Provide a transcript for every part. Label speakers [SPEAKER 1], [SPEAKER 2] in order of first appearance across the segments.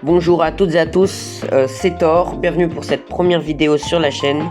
[SPEAKER 1] Bonjour à toutes et à tous, c'est Thor, bienvenue pour cette première vidéo sur la chaîne.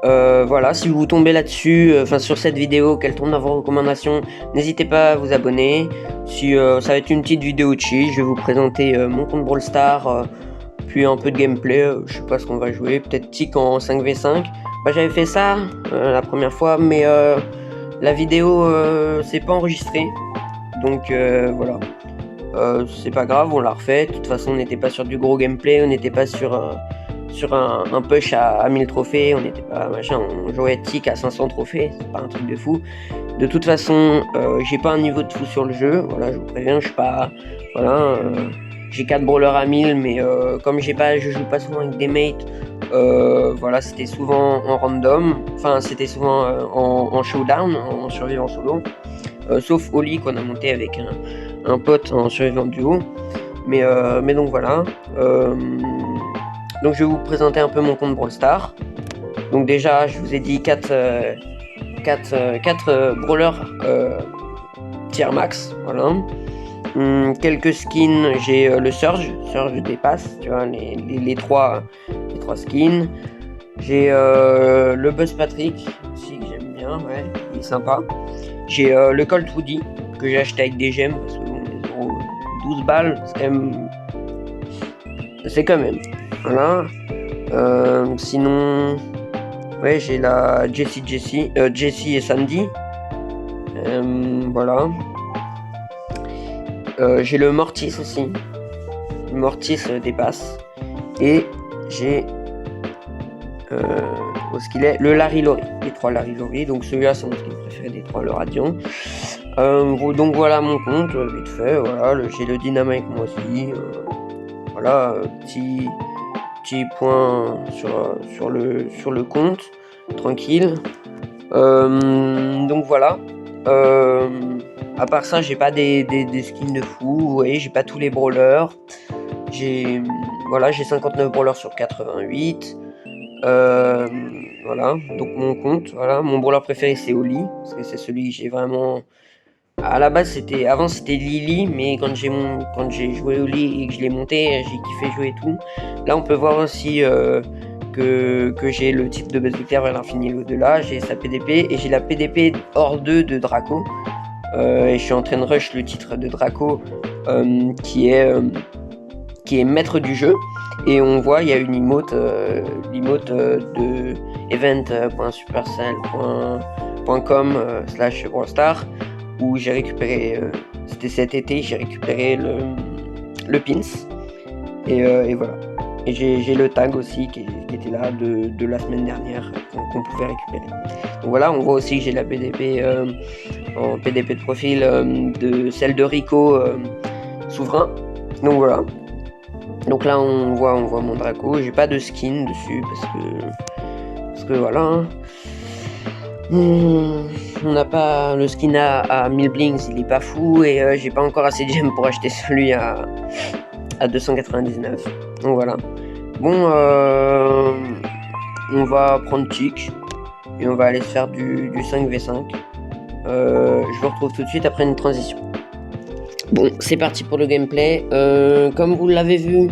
[SPEAKER 1] Voilà, si vous tombez là-dessus, sur cette vidéo, qu'elle tombe dans vos recommandations, n'hésitez pas à vous abonner. Si ça va être une petite vidéo cheat, je vais vous présenter mon compte Brawl Stars, puis un peu de gameplay, je sais pas ce qu'on va jouer, peut-être Tic en 5v5. J'avais fait ça la première fois, mais la vidéo s'est pas enregistrée, donc voilà. C'est pas grave, on l'a refait. De toute façon, on n'était pas sur du gros gameplay, on n'était pas sur un push à 1000 trophées, on n'était pas machin, on jouait Tic à 500 trophées, c'est pas un truc de fou. De toute façon, j'ai pas un niveau de fou sur le jeu, voilà, je vous préviens, je suis pas. Voilà, j'ai 4 brawlers à 1000, mais comme je joue pas souvent avec des mates, voilà, c'était souvent en random, c'était souvent en showdown, en survivant solo, sauf Oli qu'on a monté avec un pote en survivant duo, mais donc voilà. Donc je vais vous présenter un peu mon compte Brawl Stars. Donc déjà, je vous ai dit 4 brawlers tier max, voilà. Quelques skins, j'ai le Surge dépasse, tu vois, les trois skins. J'ai le Buzz Patrick aussi, que j'aime bien, ouais, il est sympa. J'ai le Colt Woody que j'ai acheté avec des gemmes parce que bon, les 12 balles, c'est quand même. Voilà. Sinon, ouais, j'ai la Jessie et Sandy. Voilà. J'ai le Mortis aussi. Le Mortis dépasse. Et j'ai où est-ce qu'il est, le Larry Lori, les 3 Larry Lori. Donc celui-là c'est mon skin préféré des 3, le Radiant. Donc voilà mon compte, vite fait. Voilà, j'ai le Dynamite moi aussi. Voilà, petit point sur le compte, tranquille. Donc voilà. À part ça, j'ai pas des skins de fou. Vous voyez, j'ai pas tous les brawlers. J'ai 59 brawlers sur 88. Voilà, donc mon compte, voilà, mon brawler préféré c'est Oli, parce que c'est celui que j'ai vraiment. À la base avant c'était Lily, mais quand j'ai joué Oli et que je l'ai monté, j'ai kiffé jouer et tout. Là on peut voir aussi que j'ai le type de Buzz Victor vers l'infini et l'au-delà, j'ai sa PDP et j'ai la PDP hors 2 de Draco. Et je suis en train de rush le titre de Draco qui est maître du jeu. Et on voit, il y a une emote de event.supercell.com/brawlstar où j'ai récupéré, c'était cet été, j'ai récupéré le pins. Et voilà. Et j'ai le tag aussi qui était là de la semaine dernière qu'on pouvait récupérer. Donc voilà, on voit aussi que j'ai la PDP en PDP de profil de celle de Rico souverain. Donc voilà. Donc là on voit mon Draco, j'ai pas de skin dessus parce que voilà. Hein. On n'a pas le skin à 1000 blinks, il est pas fou et j'ai pas encore assez de gemmes pour acheter celui à 299. Donc voilà. Bon, on va prendre Tic et on va aller se faire du 5v5. Je vous retrouve tout de suite après une transition. Bon, c'est parti pour le gameplay. Comme vous l'avez vu,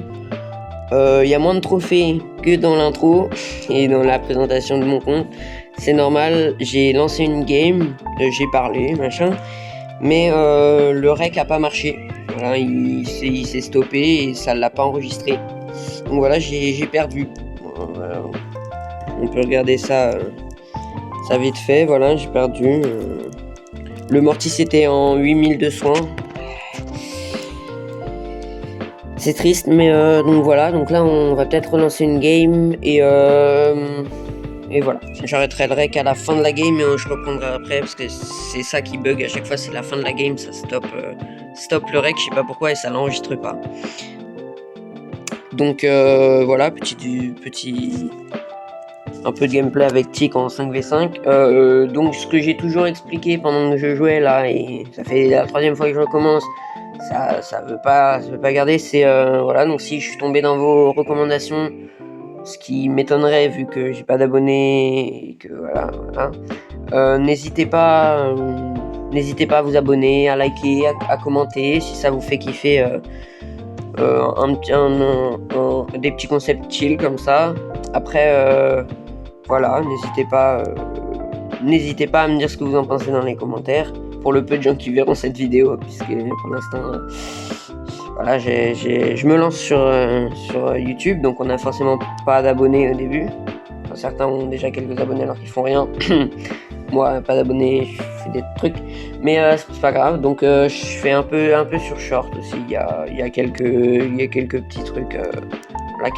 [SPEAKER 1] il y a moins de trophées que dans l'intro et dans la présentation de mon compte. C'est normal, j'ai lancé une game, j'ai parlé, machin, mais le rec a pas marché. Voilà, il s'est stoppé et ça l'a pas enregistré. Donc voilà, j'ai perdu. Voilà. On peut regarder ça vite fait. Voilà, j'ai perdu. Le Mortis était en 8000 de soins. C'est triste, mais donc voilà. Donc là, on va peut-être relancer une game et voilà. J'arrêterai le rec à la fin de la game et je reprendrai après parce que c'est ça qui bug à chaque fois. C'est la fin de la game, ça stop le rec. Je sais pas pourquoi et ça l'enregistre pas. Donc voilà, un peu de gameplay avec Tic en 5v5. Donc ce que j'ai toujours expliqué pendant que je jouais là, et ça fait la 3e fois que je recommence, ça veut pas garder, c'est voilà, donc si je suis tombé dans vos recommandations, ce qui m'étonnerait vu que j'ai pas d'abonnés et que voilà. N'hésitez pas à vous abonner, à liker, à commenter si ça vous fait kiffer des petits concepts chill comme ça. Après, voilà, n'hésitez pas à me dire ce que vous en pensez dans les commentaires. Pour le peu de gens qui verront cette vidéo, puisque pour l'instant, voilà, je me lance sur YouTube, donc on n'a forcément pas d'abonnés au début. Enfin, certains ont déjà quelques abonnés alors qu'ils font rien. Moi, pas d'abonnés, je fais des trucs, mais c'est pas grave. Donc je fais un peu sur Short aussi. Il y a quelques petits trucs, là,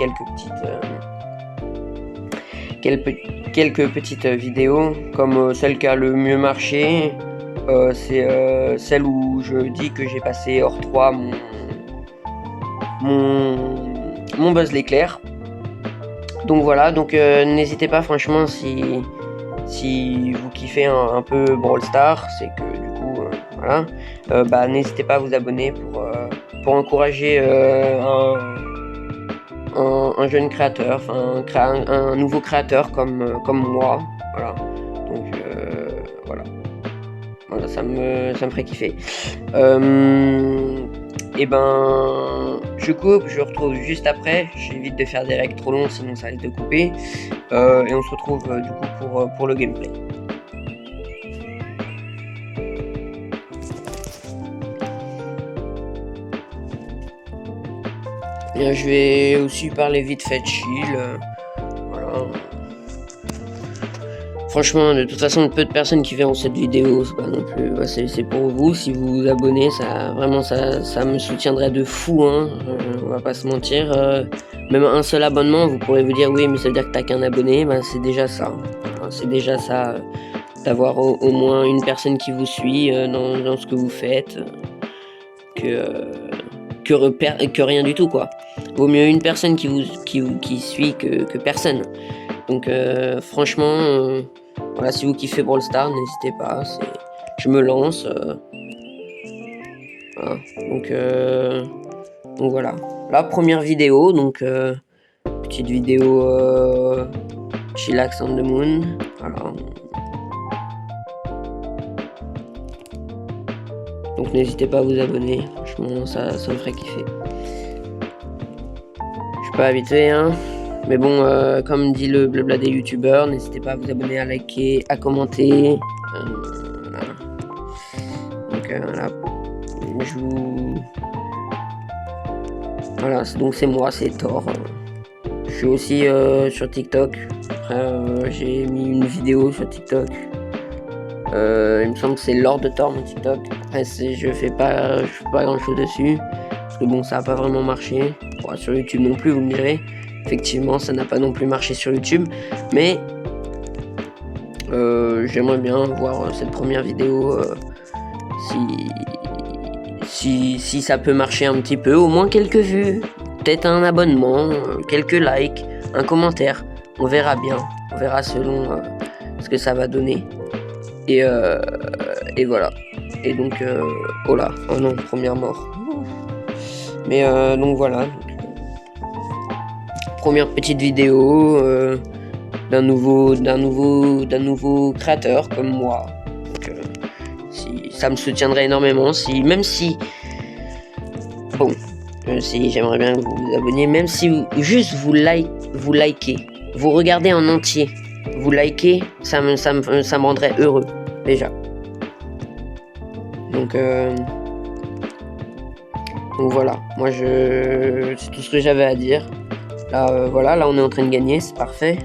[SPEAKER 1] quelques petites vidéos, comme celle qui a le mieux marché. C'est celle où je dis que j'ai passé hors 3 mon Buzz l'éclair. Donc voilà, donc n'hésitez pas, franchement, si vous kiffez un peu Brawl Stars, c'est que du coup, voilà, n'hésitez pas à vous abonner pour encourager un jeune créateur, enfin un nouveau créateur comme moi, voilà. Donc voilà, ça me ferait kiffer. Et je coupe, je retrouve juste après. J'évite de faire des règles trop longs, sinon ça risque de couper. Et on se retrouve du coup pour le gameplay. Et je vais aussi parler vite fait de chill. Voilà. Franchement, de toute façon, peu de personnes qui verront cette vidéo, c'est pas non plus. C'est pour vous. Si vous vous abonnez, ça me soutiendrait de fou, hein. On va pas se mentir. Même un seul abonnement, vous pourrez vous dire oui, mais ça veut dire que t'as qu'un abonné. C'est déjà ça. C'est déjà ça, d'avoir au moins une personne qui vous suit dans ce que vous faites, que rien du tout, quoi. Vaut mieux une personne qui suit que personne. Donc franchement, voilà, si vous kiffez Brawl Stars, n'hésitez pas, je me lance. Voilà. Donc voilà, la première vidéo, donc petite vidéo Chillax on the Moon, voilà. Donc n'hésitez pas à vous abonner, franchement ça me ferait kiffer. Je suis pas habitué, hein. Mais bon, comme dit le blabla des youtubeurs, n'hésitez pas à vous abonner, à liker, à commenter. Voilà. Donc voilà. Voilà, donc c'est moi, c'est Thor. Je suis aussi sur TikTok. Après, j'ai mis une vidéo sur TikTok. Il me semble que c'est Lord de Thor, mon TikTok. Après, je fais pas grand chose dessus. Parce que bon, ça a pas vraiment marché. Bon, sur YouTube non plus, vous me direz. Effectivement, ça n'a pas non plus marché sur YouTube, mais j'aimerais bien voir cette première vidéo, si ça peut marcher un petit peu, au moins quelques vues, peut-être un abonnement, quelques likes, un commentaire. On verra bien, on verra selon ce que ça va donner. Et voilà. Et donc, oh non, première mort. Mais donc voilà. Première petite vidéo d'un nouveau créateur comme moi. Donc, ça me soutiendrait énormément. Si j'aimerais bien que vous vous abonniez, même si juste vous likez, vous regardez en entier, vous likez, ça me rendrait heureux déjà. Donc voilà, moi c'est tout ce que j'avais à dire. Là, voilà, là on est en train de gagner, c'est parfait.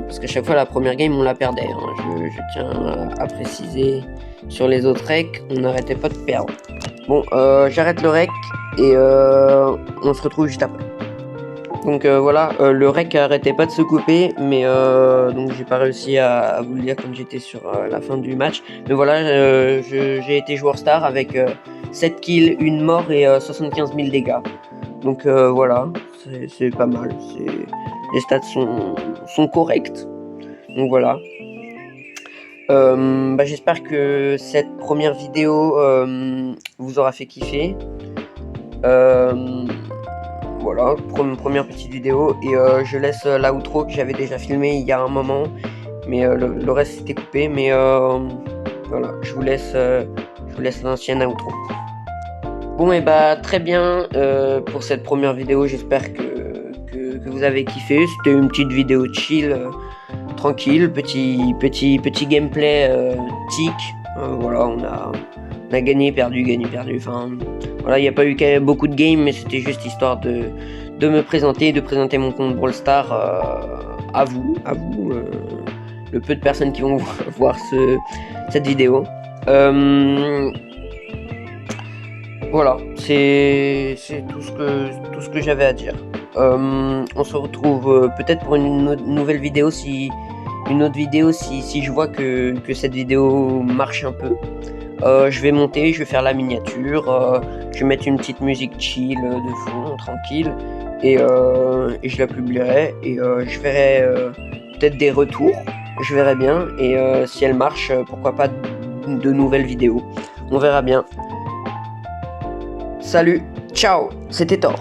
[SPEAKER 1] Parce qu'à chaque fois la première game on la perdait, hein. Je tiens à préciser, sur les autres recs on n'arrêtait pas de perdre. Bon, j'arrête le rec et on se retrouve juste après. Donc voilà, le rec arrêtait pas de se couper, mais donc j'ai pas réussi à vous le dire comme j'étais sur la fin du match. Mais voilà, j'ai été joueur star avec 7 kills, 1 mort et 75 000 dégâts. Donc voilà, c'est pas mal, les stats sont corrects. Donc voilà. J'espère que cette première vidéo vous aura fait kiffer. Voilà, première petite vidéo, et je laisse l'outro que j'avais déjà filmé il y a un moment, mais le reste c'était coupé, mais voilà, je vous laisse l'ancienne outro. Bon et bah très bien pour cette première vidéo, j'espère que vous avez kiffé. C'était une petite vidéo chill, tranquille, petit gameplay tic. Voilà, on a gagné, perdu, enfin voilà, il n'y a pas eu beaucoup de games, mais c'était juste histoire de me présenter, de présenter mon compte Brawl Stars à vous, le peu de personnes qui vont voir cette vidéo. Voilà, c'est tout ce que j'avais à dire. On se retrouve peut-être pour une nouvelle vidéo si je vois que cette vidéo marche un peu. Je vais monter, je vais faire la miniature, je vais mettre une petite musique chill de fond, tranquille, et je la publierai, et je verrai peut-être des retours, je verrai bien, et si elle marche, pourquoi pas de nouvelles vidéos, on verra bien. Salut, ciao, c'était Thor.